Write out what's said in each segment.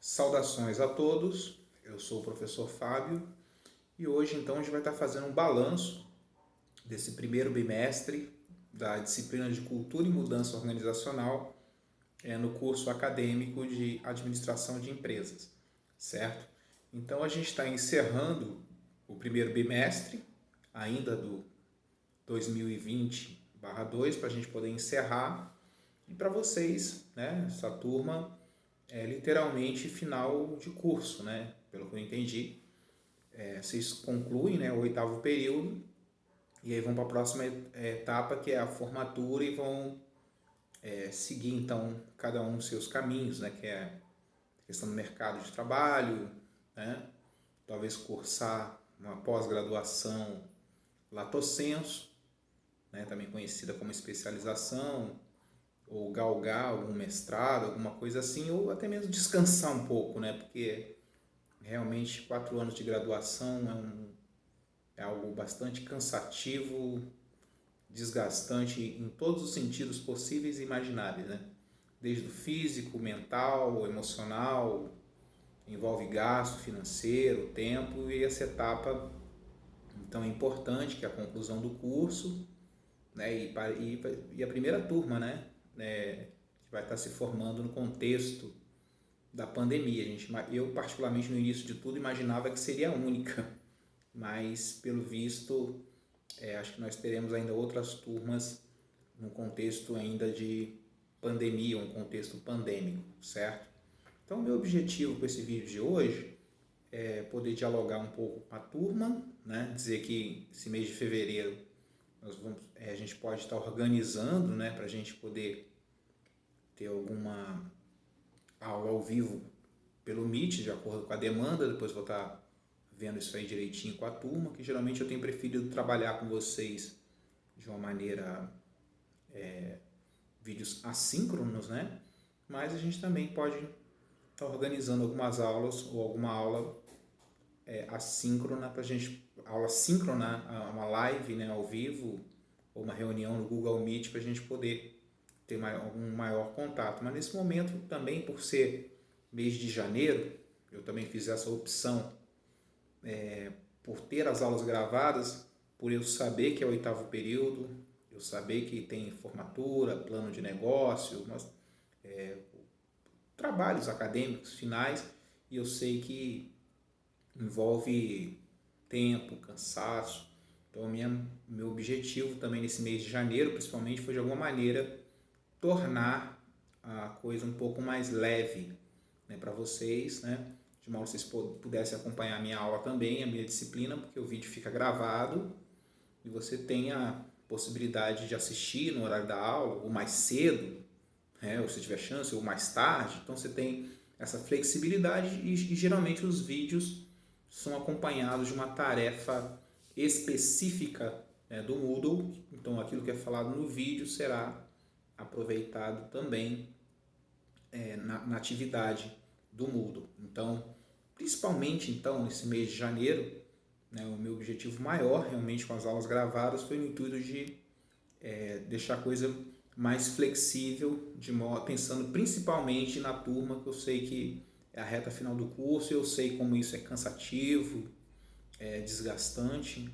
Saudações a todos, eu sou o professor Fábio e hoje então a gente vai estar fazendo um balanço desse primeiro bimestre da disciplina de Cultura e Mudança Organizacional no curso acadêmico de Administração de Empresas, certo? Então a gente está encerrando o primeiro bimestre, ainda do 2020/2, para a gente poder encerrar e para vocês, né, essa turma literalmente final de curso, né? Pelo que eu entendi. Vocês concluem, né, o oitavo período e aí vão para a próxima etapa, que é a formatura, e vão seguir então cada um os seus caminhos, né? Que é a questão do mercado de trabalho, né? Talvez cursar uma pós-graduação lato sensu, né? Também conhecida como especialização, ou galgar algum mestrado, alguma coisa assim, ou até mesmo descansar um pouco, né? Porque realmente 4 anos de graduação é algo bastante cansativo, desgastante em todos os sentidos possíveis e imagináveis, né? Desde o físico, mental, emocional, envolve gasto financeiro, tempo, e essa etapa então é importante, que é a conclusão do curso, né? E a primeira turma, né? Que vai estar se formando no contexto da pandemia. Eu, particularmente, no início de tudo, imaginava que seria a única, mas, pelo visto, acho que nós teremos ainda outras turmas no contexto ainda de pandemia, um contexto pandêmico, certo? Então, meu objetivo com esse vídeo de hoje é poder dialogar um pouco com a turma, né? Dizer que esse mês de fevereiro a gente pode estar organizando, né, para a gente poder ter alguma aula ao vivo pelo Meet, de acordo com a demanda. Depois vou estar vendo isso aí direitinho com a turma, que geralmente eu tenho preferido trabalhar com vocês de uma maneira, vídeos assíncronos, né? Mas a gente também pode estar organizando algumas aulas ou alguma aula assíncrona para a gente, aula síncrona, uma live, né, ao vivo, ou uma reunião no Google Meet, para a gente poder ter um maior contato. Mas nesse momento também, por ser mês de janeiro, eu também fiz essa opção por ter as aulas gravadas, por eu saber que é o oitavo período, eu saber que tem formatura, plano de negócio, trabalhos acadêmicos finais, e eu sei que envolve tempo, cansaço. Então, meu objetivo também nesse mês de janeiro, principalmente, foi de alguma maneira tornar a coisa um pouco mais leve, né, para vocês, né? De modo que vocês pudessem acompanhar a minha aula também, a minha disciplina, porque o vídeo fica gravado e você tem a possibilidade de assistir no horário da aula, ou mais cedo, né, ou se tiver chance, ou mais tarde. Então você tem essa flexibilidade e geralmente os vídeos são acompanhados de uma tarefa específica, né, do Moodle. Então aquilo que é falado no vídeo será aproveitado também na atividade do Moodle. Então, principalmente então nesse mês de janeiro, né, o meu objetivo maior realmente com as aulas gravadas foi no intuito de deixar a coisa mais flexível, pensando principalmente na turma, que eu sei que é a reta final do curso, eu sei como isso é cansativo, é desgastante.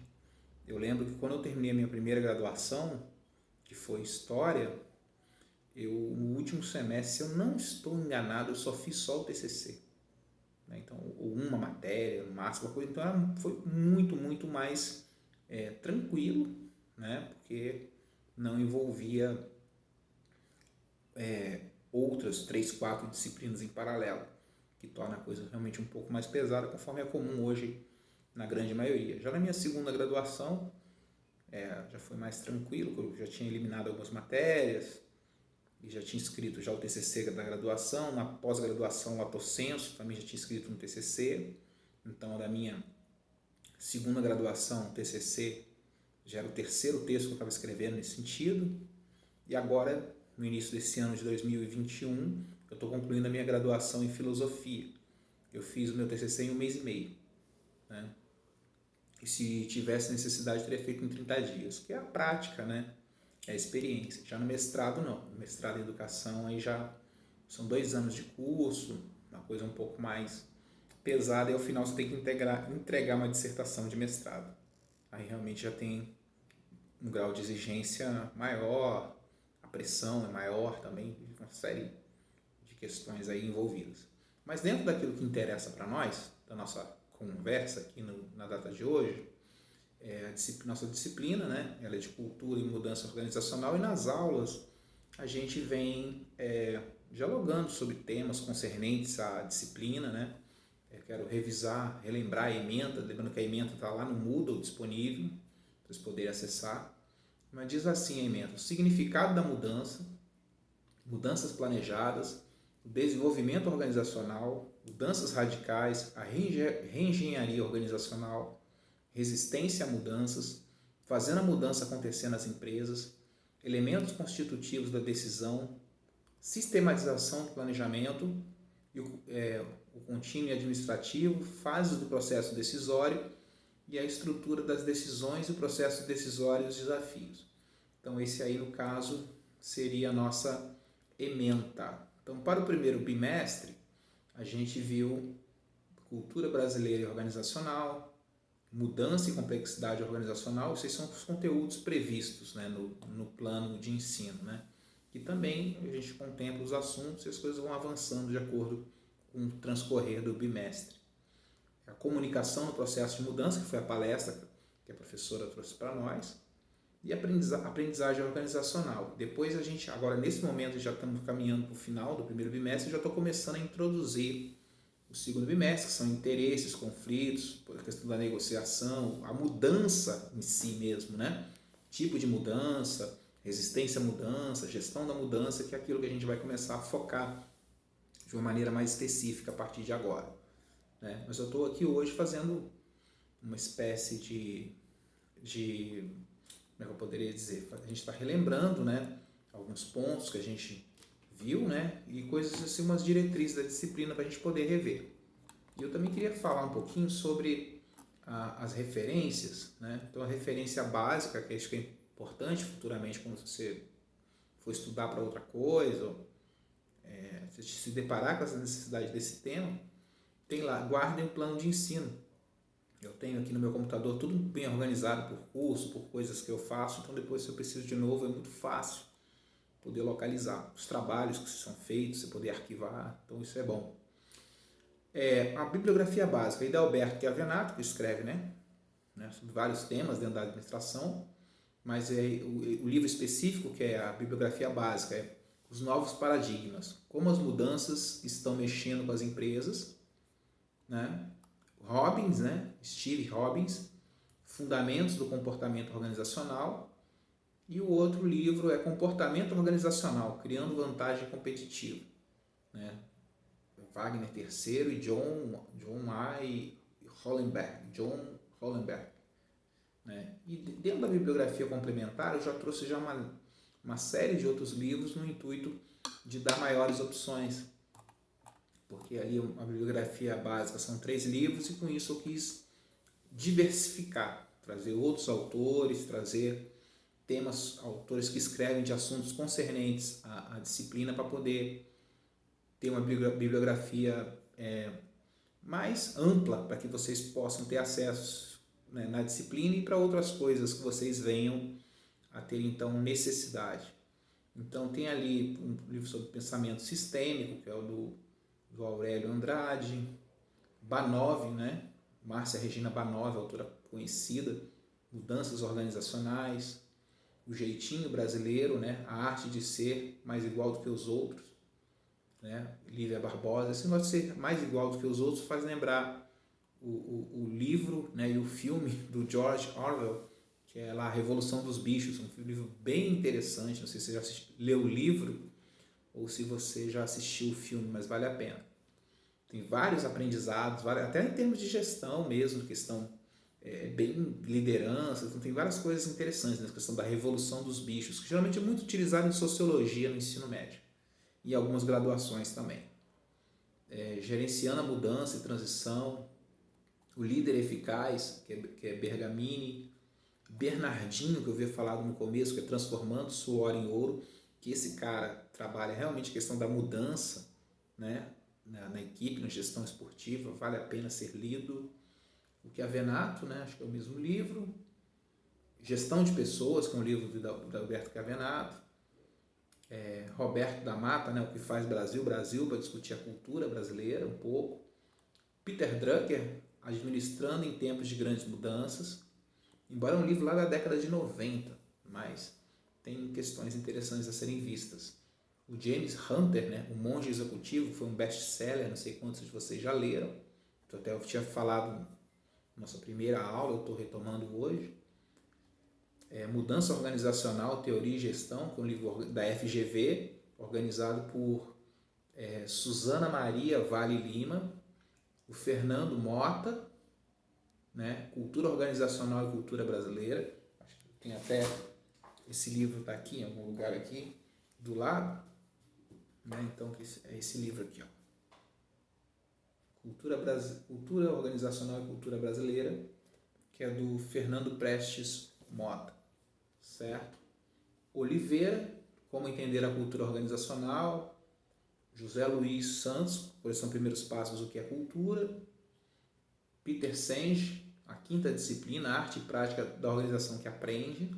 Eu lembro que quando eu terminei a minha primeira graduação, que foi História, no último semestre, se eu não estou enganado, eu só fiz só o TCC. Né? Então, ou uma matéria, no máximo, uma coisa. Então, foi muito, muito mais tranquilo, né? Porque não envolvia outras 3, 4 disciplinas em paralelo, que torna a coisa realmente um pouco mais pesada, conforme é comum hoje na grande maioria. Já na minha segunda graduação, já foi mais tranquilo, eu já tinha eliminado algumas matérias e já tinha escrito já o TCC da graduação. Na pós-graduação, lato sensu, também já tinha escrito um TCC. Então, da minha segunda graduação, TCC já era o terceiro texto que eu estava escrevendo nesse sentido. E agora, no início desse ano de 2021, eu estou concluindo a minha graduação em filosofia. Eu fiz o meu TCC em 1 mês e meio, né? E se tivesse necessidade, teria feito em 30 dias, que é a prática, né? É a experiência. Já no mestrado, não. No mestrado em educação, aí já são 2 anos de curso, uma coisa um pouco mais pesada, e ao final você tem que entregar uma dissertação de mestrado. Aí realmente já tem um grau de exigência maior, a pressão é maior também, uma série de questões aí envolvidas. Mas dentro daquilo que interessa para nós, da nossa conversa aqui na data de hoje, nossa disciplina, né? Ela é de cultura e mudança organizacional, e nas aulas a gente vem dialogando sobre temas concernentes à disciplina, né? Eu quero revisar, relembrar a ementa, lembrando que a ementa está lá no Moodle disponível, para vocês poderem acessar. Mas diz assim a ementa: o significado da mudança, mudanças planejadas, o desenvolvimento organizacional, mudanças radicais, a reengenharia organizacional, resistência a mudanças, fazendo a mudança acontecer nas empresas, elementos constitutivos da decisão, sistematização do planejamento, e o contínuo administrativo, fases do processo decisório e a estrutura das decisões e o processo decisório e os desafios. Então esse aí no caso seria a nossa ementa. Então para o primeiro bimestre a gente viu cultura brasileira e organizacional, mudança e complexidade organizacional. Esses são os conteúdos previstos, né, no plano de ensino, né? E também a gente contempla os assuntos e as coisas vão avançando de acordo com o transcorrer do bimestre. A comunicação no processo de mudança, que foi a palestra que a professora trouxe para nós, e a aprendizagem organizacional. Depois a gente, agora nesse momento, já estamos caminhando para o final do primeiro bimestre, já estou começando a introduzir o segundo bimestre, que são interesses, conflitos, a questão da negociação, a mudança em si mesmo, né? Tipo de mudança, resistência à mudança, gestão da mudança, que é aquilo que a gente vai começar a focar de uma maneira mais específica a partir de agora, né? Mas eu estou aqui hoje fazendo uma espécie de como é que eu poderia dizer? A gente está relembrando, né, alguns pontos que a gente viu, né, e coisas assim, umas diretrizes da disciplina para a gente poder rever. E eu também queria falar um pouquinho sobre as referências, né? Então a referência básica, que acho que é importante futuramente quando você for estudar para outra coisa, você se deparar com essa necessidade desse tema, tem lá, guardem o plano de ensino. Eu tenho aqui no meu computador tudo bem organizado por curso, por coisas que eu faço, então depois se eu preciso de novo é muito fácil poder localizar os trabalhos que são feitos, você poder arquivar, então isso é bom. A bibliografia básica, Hidalberto Chiavenato, que escreve, né, sobre vários temas dentro da administração, mas o livro específico, que é a bibliografia básica, é Os Novos Paradigmas, como as mudanças estão mexendo com as empresas, né? Robbins, né? Steve Robbins, Fundamentos do Comportamento Organizacional, e o outro livro é Comportamento Organizacional, Criando Vantagem Competitiva, né? Wagner III e John Hollenberg, né? E dentro da bibliografia complementar eu já trouxe uma série de outros livros no intuito de dar maiores opções, porque ali a bibliografia básica são 3 livros e com isso eu quis diversificar, trazer outros autores, trazer autores que escrevem de assuntos concernentes à disciplina para poder ter uma bibliografia mais ampla para que vocês possam ter acesso, né, na disciplina e para outras coisas que vocês venham a ter então necessidade. Então tem ali um livro sobre pensamento sistêmico, que é o do Aurélio Andrade, Banov, né? Márcia Regina Banov, autora conhecida, Mudanças Organizacionais, O Jeitinho Brasileiro, né? A Arte de Ser Mais Igual do que os Outros, né? Lívia Barbosa. Esse negócio de ser mais igual do que os outros faz lembrar o livro, né, e o filme do George Orwell, que é lá A Revolução dos Bichos, um livro bem interessante. Não sei se você já leu o livro ou se você já assistiu o filme, mas vale a pena. Tem vários aprendizados, até em termos de gestão mesmo, questão bem liderança, então tem várias coisas interessantes nessa questão da revolução dos bichos, que geralmente é muito utilizado em sociologia no ensino médio e algumas graduações também. Gerenciando a mudança e transição, o líder eficaz, que é Bergamini, Bernardinho, que eu havia falado no começo, que é transformando suor em ouro, que esse cara trabalha realmente a questão da mudança, né? na equipe, na gestão esportiva, vale a pena ser lido. O Chiavenato, né? Acho que é o mesmo livro. Gestão de Pessoas, que é um livro do Alberto Chiavenato. Roberto da Mata, né? O que faz Brasil, para discutir a cultura brasileira um pouco. Peter Drucker, Administrando em Tempos de Grandes Mudanças. Embora é um livro lá da década de 90, mas tem questões interessantes a serem vistas. O James Hunter, né? O Monge Executivo, foi um best-seller, não sei quantos de vocês já leram. Até eu tinha falado na nossa primeira aula, eu estou retomando hoje. Mudança Organizacional, Teoria e Gestão, que é um livro da FGV, organizado por Suzana Maria Vale Lima, o Fernando Mota, né? Cultura Organizacional e Cultura Brasileira. Acho que tem até esse livro, está aqui em algum lugar aqui do lado, né? Então é esse livro aqui, ó. Cultura Organizacional e Cultura Brasileira, que é do Fernando Prestes Mota, certo? Oliveira, Como Entender a Cultura Organizacional. José Luiz Santos, Coleção Primeiros Passos, O que é Cultura. Peter Senge, A Quinta Disciplina, Arte e Prática da Organização que Aprende.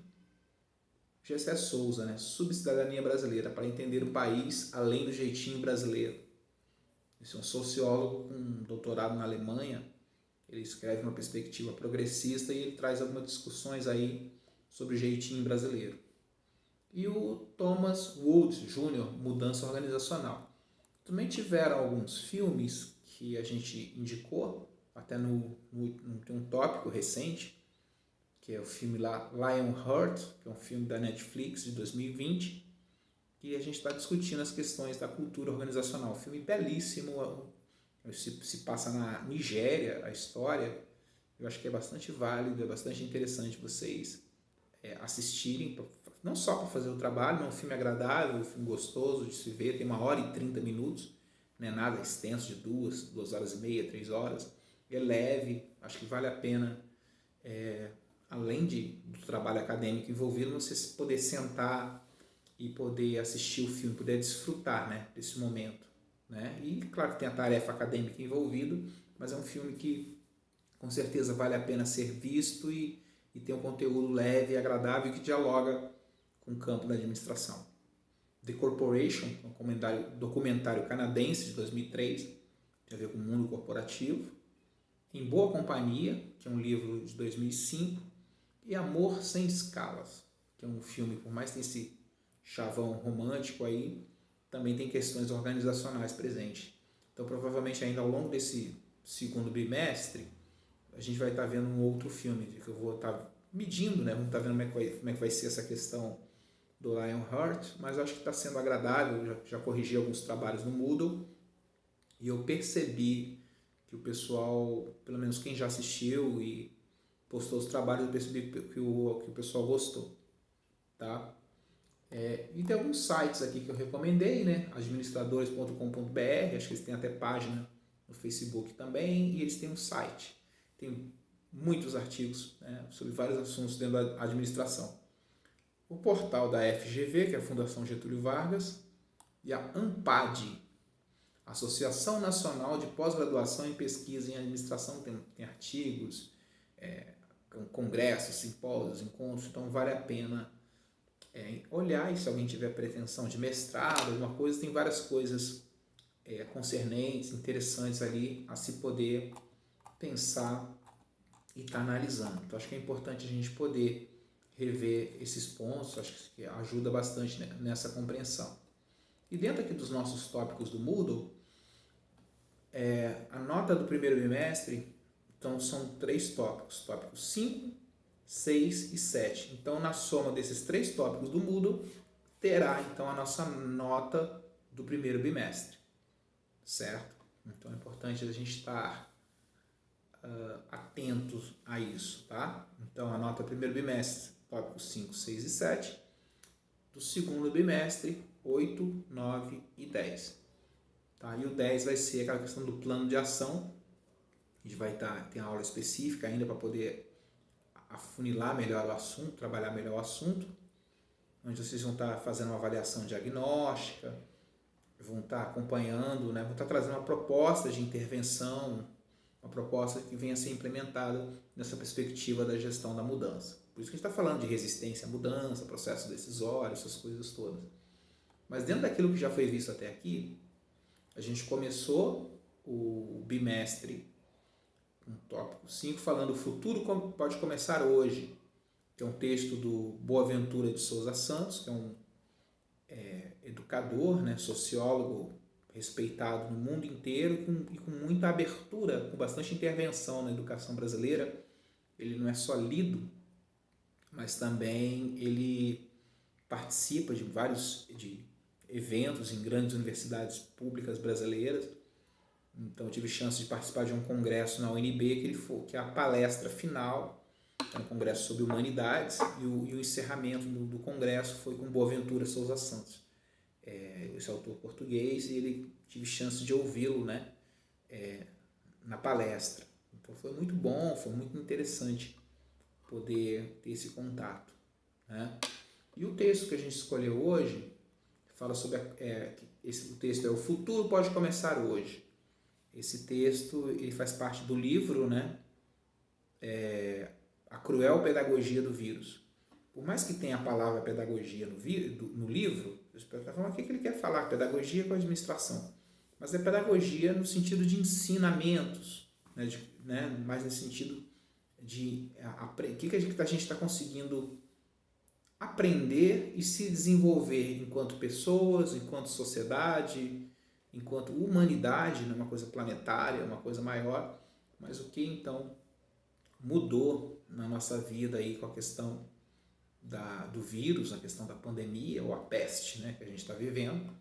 Gessé Souza, né? Subcidadania Brasileira, para entender o país além do jeitinho brasileiro. Esse é um sociólogo com um doutorado na Alemanha. Ele escreve uma perspectiva progressista e ele traz algumas discussões aí sobre o jeitinho brasileiro. E o Thomas Woods Jr., Mudança Organizacional. Também tiveram alguns filmes que a gente indicou, até tem um tópico recente, que é o filme lá, Lionheart, que é um filme da Netflix de 2020, e a gente está discutindo as questões da cultura organizacional. Um filme belíssimo, se passa na Nigéria, a história. Eu acho que é bastante válido, é bastante interessante vocês assistirem, não só para fazer o trabalho, mas é um filme agradável, um filme gostoso de se ver, tem 1h30, não é nada extenso, de 2h30, 3 horas, é leve, acho que vale a pena, além do trabalho acadêmico envolvido, você poder sentar e poder assistir o filme, poder desfrutar, né, desse momento, né? E claro que tem a tarefa acadêmica envolvida, mas é um filme que com certeza vale a pena ser visto e tem um conteúdo leve e agradável que dialoga com o campo da administração. The Corporation, um documentário canadense de 2003, tem a ver com o mundo corporativo. Em Boa Companhia, que é um livro de 2005. E Amor Sem Escalas, que é um filme, por mais que tenha esse chavão romântico aí, também tem questões organizacionais presentes. Então, provavelmente, ainda ao longo desse segundo bimestre, a gente vai estar vendo um outro filme, que eu vou estar medindo, né? Vamos estar vendo como é que vai ser essa questão do Lionheart, mas eu acho que está sendo agradável, já corrigi alguns trabalhos no Moodle, e eu percebi que o pessoal, pelo menos quem já assistiu e postou os trabalhos, eu percebi que o pessoal gostou, tá? E tem alguns sites aqui que eu recomendei, né? Administradores.com.br, acho que eles têm até página no Facebook também, e eles têm um site. Tem muitos artigos, né, sobre vários assuntos dentro da administração. O portal da FGV, que é a Fundação Getúlio Vargas, e a ANPAD, Associação Nacional de Pós-Graduação em Pesquisa em Administração, tem artigos, congressos, simpósios, encontros, então vale a pena olhar, e se alguém tiver pretensão de mestrado, alguma coisa, tem várias coisas concernentes, interessantes ali a se poder pensar e estar analisando. Então acho que é importante a gente poder rever esses pontos, acho que ajuda bastante nessa compreensão. E dentro aqui dos nossos tópicos do Moodle, a nota do primeiro bimestre, então são 3 tópicos, tópicos 5, 6 e 7. Então na soma desses 3 tópicos do Moodle, terá então a nossa nota do primeiro bimestre, certo? Então é importante a gente estar atentos a isso, tá? Então a nota do primeiro bimestre, tópicos 5, 6 e 7. Do segundo bimestre, 8, 9 e 10. Tá? E o 10 vai ser aquela questão do plano de ação. A gente vai ter uma aula específica ainda para poder afunilar melhor o assunto, trabalhar melhor o assunto, onde vocês vão estar fazendo uma avaliação diagnóstica, vão estar acompanhando, né, vão estar trazendo uma proposta de intervenção, uma proposta que venha a ser implementada nessa perspectiva da gestão da mudança. Por isso que a gente está falando de resistência à mudança, processo decisório, essas coisas todas. Mas dentro daquilo que já foi visto até aqui, a gente começou o bimestre, um tópico 5, falando o futuro pode começar hoje, que é um texto do Boaventura de Souza Santos, que é um educador, né, sociólogo respeitado no mundo inteiro e com muita abertura, com bastante intervenção na educação brasileira. Ele não é só lido, mas também ele participa de vários eventos em grandes universidades públicas brasileiras. Então eu tive chance de participar de um congresso na UNB, que é a palestra final, é um congresso sobre humanidades, e o encerramento do congresso foi com Boaventura Souza Santos. Esse autor português, e ele tive chance de ouvi-lo, né, na palestra. Então foi muito bom, foi muito interessante poder ter esse contato, né? E o texto que a gente escolheu hoje fala sobre o texto é O Futuro Pode Começar Hoje. Esse texto ele faz parte do livro, né, A Cruel Pedagogia do Vírus. Por mais que tenha a palavra pedagogia no livro, os pessoas falam o que ele quer falar, pedagogia com administração. Mas é pedagogia no sentido de ensinamentos, né, mais no sentido de o que a gente está conseguindo aprender e se desenvolver enquanto pessoas, enquanto sociedade, enquanto humanidade, não é uma coisa planetária, é uma coisa maior, mas o que então mudou na nossa vida aí com a questão do vírus, a questão da pandemia ou a peste, né, que a gente está vivendo.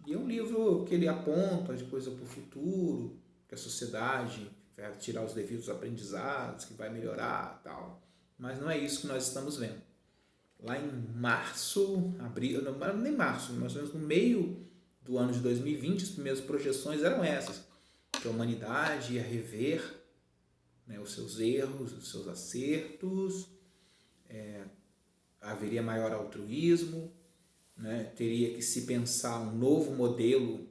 E é um livro que ele aponta de coisa para o futuro, que a sociedade vai tirar os devidos aprendizados, que vai melhorar e tal. Mas não é isso que nós estamos vendo. Lá em março, abril, não, nem março, mais ou menos no meio do ano de 2020, as primeiras projeções eram essas, que a humanidade ia rever, né, os seus erros, os seus acertos, haveria maior altruísmo, né, teria que se pensar um novo modelo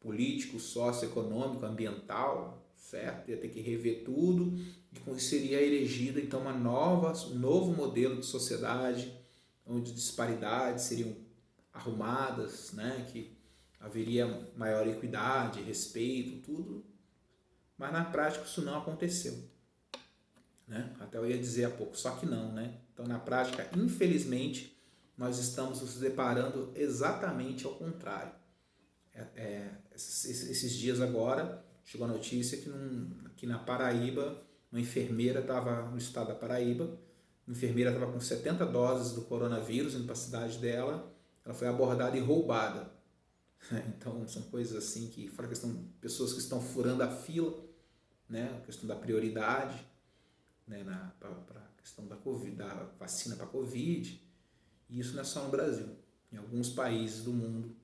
político, socioeconômico, ambiental, certo? Ia ter que rever tudo, e seria erigida então um novo modelo de sociedade, onde disparidades seriam arrumadas, né, que haveria maior equidade, respeito, tudo, mas na prática isso não aconteceu, né? Até eu ia dizer há pouco, só que não, né? Então na prática, infelizmente, nós estamos nos deparando exatamente ao contrário. Esses dias agora, chegou a notícia que na Paraíba, uma enfermeira estava no estado da Paraíba, a enfermeira estava com 70 doses do coronavírus indo para a cidade dela, ela foi abordada e roubada. Então são coisas assim que, fora a questão de pessoas que estão furando a fila, né, a questão da prioridade, né, para a questão da vacina para a Covid, e isso não é só no Brasil, em alguns países do mundo,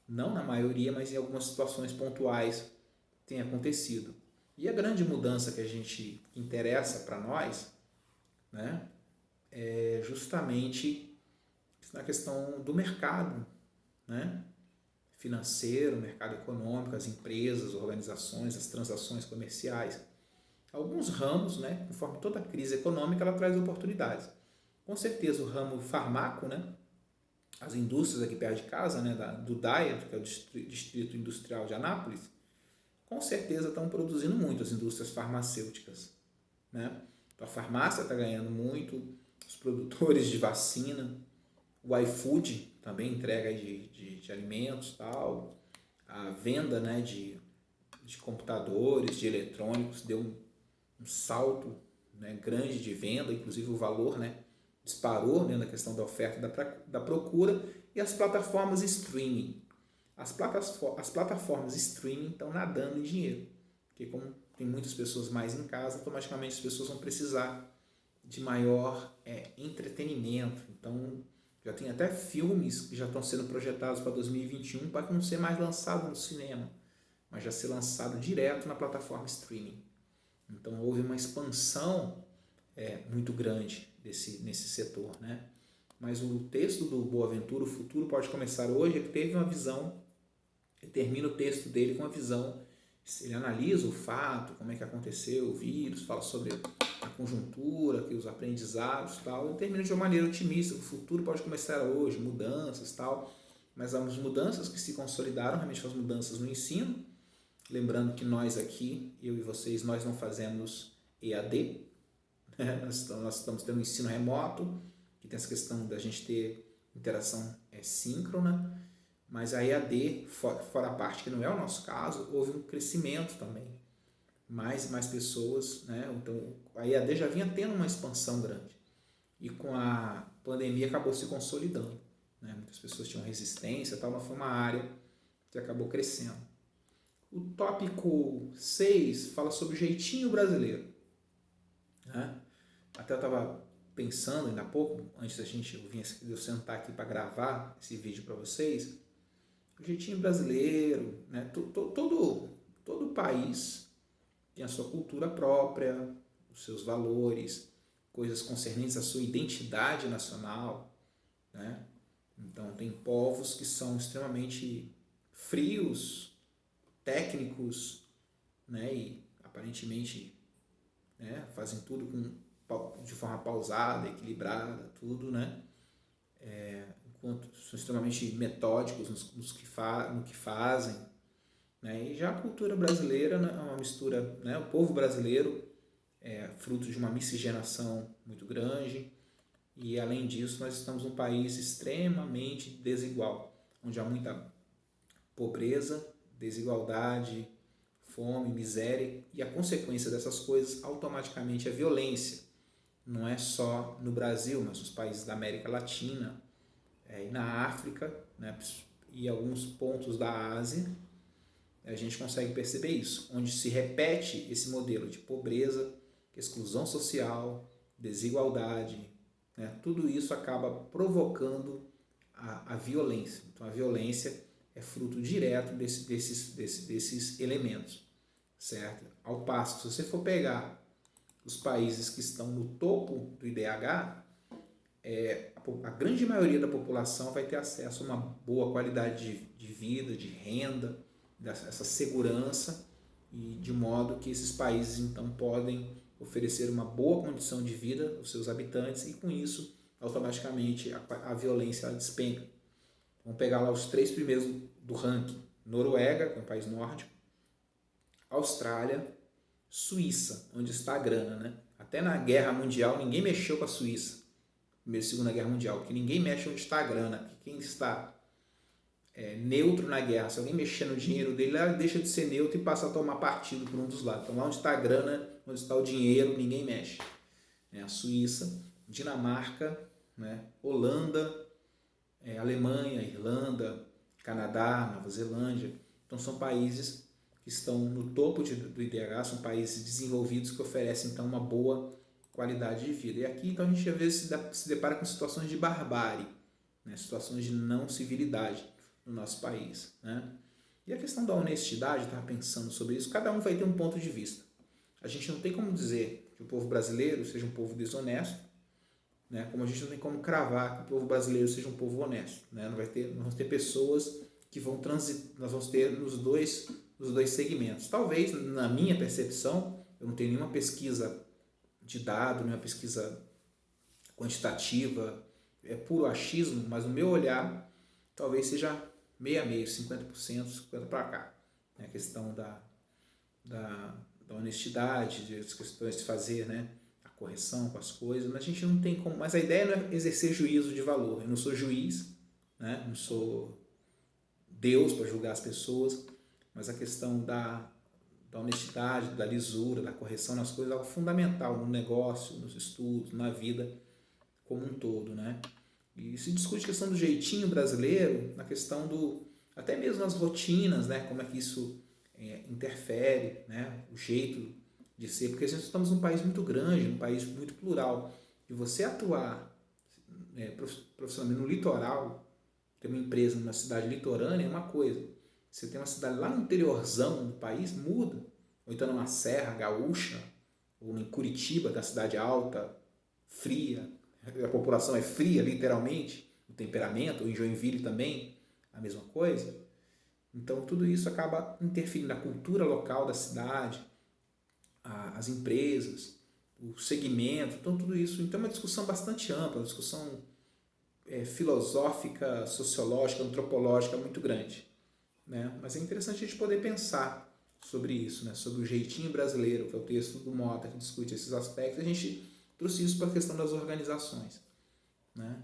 não na maioria, mas em algumas situações pontuais tem acontecido. E a grande mudança que interessa para nós, né, é justamente na questão do mercado, né, financeiro, mercado econômico, as empresas, organizações, as transações comerciais. Alguns ramos, né, conforme toda crise econômica, ela traz oportunidades. Com certeza o ramo farmaco, né, as indústrias aqui perto de casa, né, do DAIA, que é o Distrito Industrial de Anápolis, com certeza estão produzindo muito as indústrias farmacêuticas, né? Então a farmácia está ganhando muito, os produtores de vacina, o iFood também entrega de alimentos, tal, a venda, né, de computadores, de eletrônicos, deu um salto, né, grande de venda, inclusive o valor, né, disparou, né, na questão da oferta e da procura, e as plataformas streaming. As plataformas streaming estão nadando em dinheiro, porque como tem muitas pessoas mais em casa, automaticamente as pessoas vão precisar de maior entretenimento. Então já tem até filmes que já estão sendo projetados para 2021 para não ser mais lançado no cinema, mas já ser lançado direto na plataforma streaming. Então houve uma expansão muito grande nesse setor, né? Mas o texto do Boaventura, O Futuro Pode Começar Hoje, ele teve uma visão Ele termina o texto dele com uma visão, ele analisa o fato, como é que aconteceu o vírus, fala sobre a conjuntura, que os aprendizados e tal, e termina de uma maneira otimista, o futuro pode começar hoje, mudanças e tal, mas as mudanças que se consolidaram realmente foram as mudanças no ensino, lembrando que nós aqui, eu e vocês, nós não fazemos EAD, né? Nós estamos tendo um ensino remoto, que tem essa questão da gente ter interação síncrona, mas a EAD, fora a parte que não é o nosso caso, houve um crescimento também. Mais e mais pessoas, né? Então a EAD já vinha tendo uma expansão grande. E com a pandemia acabou se consolidando. Né? Muitas pessoas tinham resistência, tal, mas foi uma área que acabou crescendo. O tópico 6 fala sobre o jeitinho brasileiro. Né? Até eu estava pensando ainda há pouco, antes da gente eu sentar aqui para gravar esse vídeo para vocês, o jeitinho brasileiro, né? Todo país tem a sua cultura própria, os seus valores, coisas concernentes à sua identidade nacional, né? Então tem povos que são extremamente frios, técnicos, né? E aparentemente, né, fazem tudo de forma pausada, equilibrada, tudo, né? Enquanto são extremamente metódicos no que fazem, né? E já a cultura brasileira, né, é uma mistura, né? O povo brasileiro é fruto de uma miscigenação muito grande e, além disso, nós estamos num país extremamente desigual, onde há muita pobreza, desigualdade, fome, miséria, e a consequência dessas coisas automaticamente é violência. Não é só no Brasil, mas nos países da América Latina, e na África, né, e alguns pontos da Ásia, a gente consegue perceber isso, onde se repete esse modelo de pobreza, exclusão social, desigualdade, né, tudo isso acaba provocando a violência. Então a violência é fruto direto desses elementos, certo? Ao passo, se você for pegar os países que estão no topo do IDH, a grande maioria da população vai ter acesso a uma boa qualidade de vida, de renda, essa segurança, e de modo que esses países então podem oferecer uma boa condição de vida aos seus habitantes, e com isso automaticamente a violência despenca. Vamos pegar lá os 3 primeiros do ranking: Noruega, que é um país nórdico, Austrália, Suíça, onde está a grana, né? Até na Guerra Mundial ninguém mexeu com a Suíça, Primeira e Segunda Guerra Mundial, porque ninguém mexe onde está a grana. Quem está neutro na guerra, se alguém mexer no dinheiro dele, ela deixa de ser neutro e passa a tomar partido por um dos lados. Então lá onde está a grana, onde está o dinheiro, ninguém mexe. A Suíça, Dinamarca, né? Holanda, Alemanha, Irlanda, Canadá, Nova Zelândia. Então são países que estão no topo do IDH, são países desenvolvidos que oferecem então uma boa qualidade de vida. E aqui então a gente às vezes se depara com situações de barbárie, né? Situações de não civilidade no nosso país, né? E a questão da honestidade, eu estava pensando sobre isso, cada um vai ter um ponto de vista. A gente não tem como dizer que o povo brasileiro seja um povo desonesto, né? Como a gente não tem como cravar que o povo brasileiro seja um povo honesto, né? Nós vamos ter pessoas que vão transitar, nós vamos ter nos dois segmentos. Talvez, na minha percepção, eu não tenho nenhuma pesquisa de dado, nenhuma pesquisa quantitativa, é puro achismo, mas no meu olhar, talvez seja meio a meio, 50%, 50% para cá. A questão da honestidade, das questões de fazer, né, a correção com as coisas, mas a gente não tem como. Mas a ideia não é exercer juízo de valor. Eu não sou juiz, né, não sou Deus para julgar as pessoas, mas a questão da honestidade, da lisura, da correção nas coisas é algo fundamental no negócio, nos estudos, na vida como um todo, né? E se discute a questão do jeitinho brasileiro, na questão até mesmo nas rotinas, né? Como é que isso interfere, né? O jeito de ser, porque nós estamos num país muito grande, num país muito plural, e você atuar profissionalmente no litoral, ter uma empresa numa cidade litorânea é uma coisa. Você tem uma cidade lá no interiorzão do país, muda. Ou então numa serra gaúcha, ou em Curitiba, da cidade alta, fria, a população é fria, literalmente, o temperamento, ou em Joinville também, a mesma coisa. Então, tudo isso acaba interferindo na cultura local da cidade, as empresas, o segmento, então tudo isso. Então, é uma discussão bastante ampla, uma discussão filosófica, sociológica, antropológica muito grande, né? Mas é interessante a gente poder pensar sobre isso, né? Sobre o jeitinho brasileiro, que é o texto do Mota, que discute esses aspectos. A gente trouxe isso para a questão das organizações, né?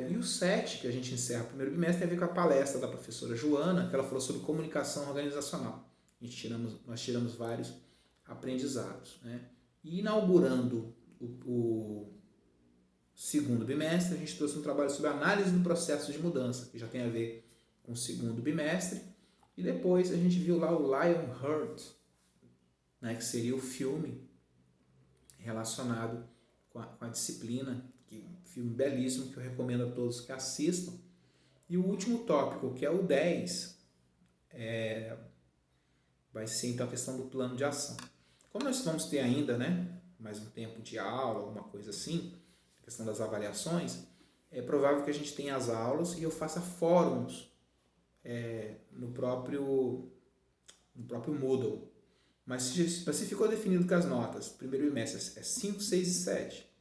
E o 7, que a gente encerra o primeiro bimestre, tem a ver com a palestra da professora Joana, que ela falou sobre comunicação organizacional. Nós tiramos vários aprendizados, né? E inaugurando o segundo bimestre, a gente trouxe um trabalho sobre análise do processo de mudança, que já tem a ver com o segundo bimestre. E depois a gente viu lá o Lionheart, né, que seria o filme relacionado com a disciplina, que é um filme belíssimo que eu recomendo a todos que assistam. E o último tópico, que é o 10, vai ser então a questão do plano de ação. Como nós vamos ter ainda, né, mais um tempo de aula, alguma coisa assim, a questão das avaliações, é provável que a gente tenha as aulas e eu faça fóruns no próprio Moodle. Mas se ficou definido que as notas, primeiro bimestre é 5, 6 e 7,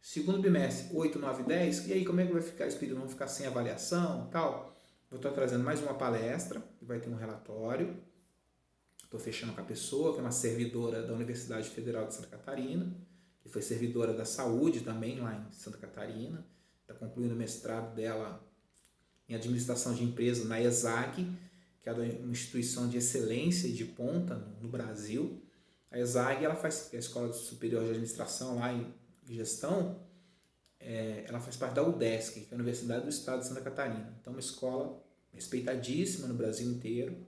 segundo bimestre 8, 9 e 10, e aí como é que vai ficar? Os períodos vão ficar sem avaliação e tal? Vou estar trazendo mais uma palestra, que vai ter um relatório. Estou fechando com a pessoa, que é uma servidora da Universidade Federal de Santa Catarina, que foi servidora da saúde também lá em Santa Catarina. Está concluindo o mestrado dela em administração de empresas na ESAG, que é uma instituição de excelência e de ponta no Brasil. A ESAG, ela faz, a Escola Superior de Administração lá em Gestão, ela faz parte da UDESC, que é a Universidade do Estado de Santa Catarina. Então, uma escola respeitadíssima no Brasil inteiro.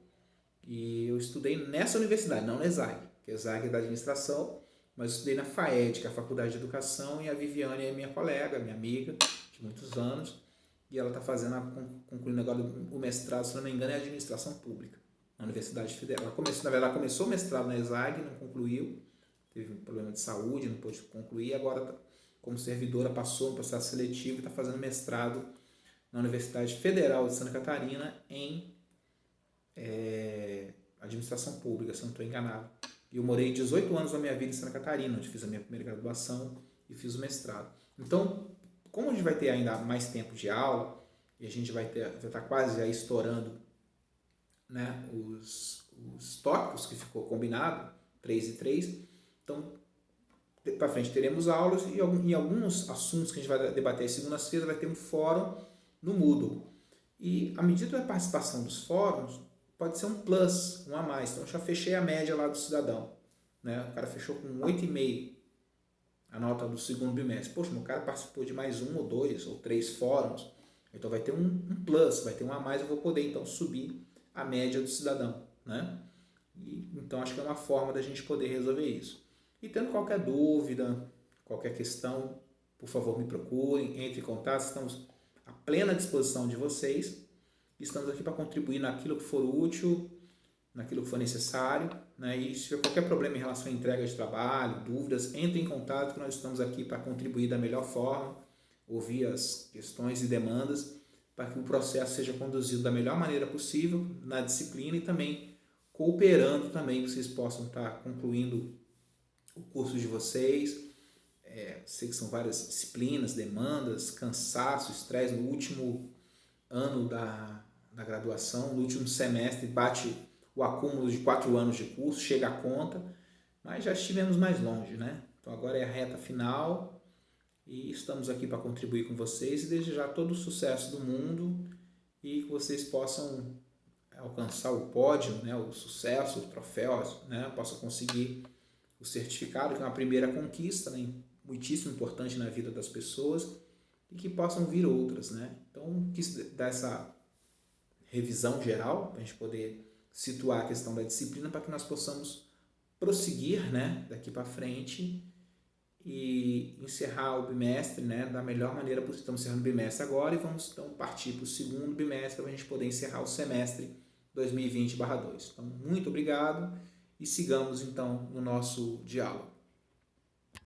E eu estudei nessa universidade, não na ESAG, que a ESAG é da administração, mas eu estudei na FAED, que é a Faculdade de Educação, e a Viviane é minha colega, minha amiga, de muitos anos, e ela está concluindo agora o mestrado, se não me engano, em Administração Pública, na Universidade Federal. Ela começou o mestrado na ESAG, não concluiu, teve um problema de saúde, não pôde concluir, agora, como servidora, passou no processo seletivo e está fazendo mestrado na Universidade Federal de Santa Catarina em Administração Pública, se não estou enganado. E eu morei 18 anos da minha vida em Santa Catarina, onde fiz a minha primeira graduação e fiz o mestrado. Então, como a gente vai ter ainda mais tempo de aula, e a gente vai estar quase já estourando, né, os tópicos que ficou combinado, 3 e 3, então, para frente teremos aulas e em alguns assuntos que a gente vai debater segundas-feiras vai ter um fórum no Moodle. E à medida da participação dos fóruns, pode ser um plus, um a mais. Então, eu já fechei a média lá do cidadão, né? O cara fechou com 8,5 a nota do segundo bimestre. Poxa, meu cara participou de mais um ou dois ou três fóruns, então vai ter um plus, vai ter um a mais, eu vou poder então subir a média do cidadão, né? Então, acho que é uma forma da gente poder resolver isso. E tendo qualquer dúvida, qualquer questão, por favor, me procurem, entre em contato, estamos à plena disposição de vocês. Estamos aqui para contribuir naquilo que for útil, naquilo que for necessário, né? E se tiver qualquer problema em relação à entrega de trabalho, dúvidas, entre em contato, que nós estamos aqui para contribuir da melhor forma, ouvir as questões e demandas, para que o processo seja conduzido da melhor maneira possível, na disciplina e também cooperando também, que vocês possam estar concluindo o curso de vocês. Sei que são várias disciplinas, demandas, cansaço, estresse no último ano da graduação, no último semestre bate o acúmulo de 4 anos de curso, chega a conta, mas já estivemos mais longe, né? Então agora é a reta final e estamos aqui para contribuir com vocês e desejar todo o sucesso do mundo e que vocês possam alcançar o pódio, né? O sucesso, o troféu, né? Possam conseguir o certificado, que é uma primeira conquista, né? Muitíssimo importante na vida das pessoas, e que possam vir outras, né? Então, quis dar essa revisão geral, para a gente poder situar a questão da disciplina, para que nós possamos prosseguir, né, daqui para frente e encerrar o bimestre, né, da melhor maneira possível. Estamos encerrando o bimestre agora e vamos então partir para o segundo bimestre, para a gente poder encerrar o semestre 2020/2. Então, muito obrigado e sigamos então no nosso diálogo.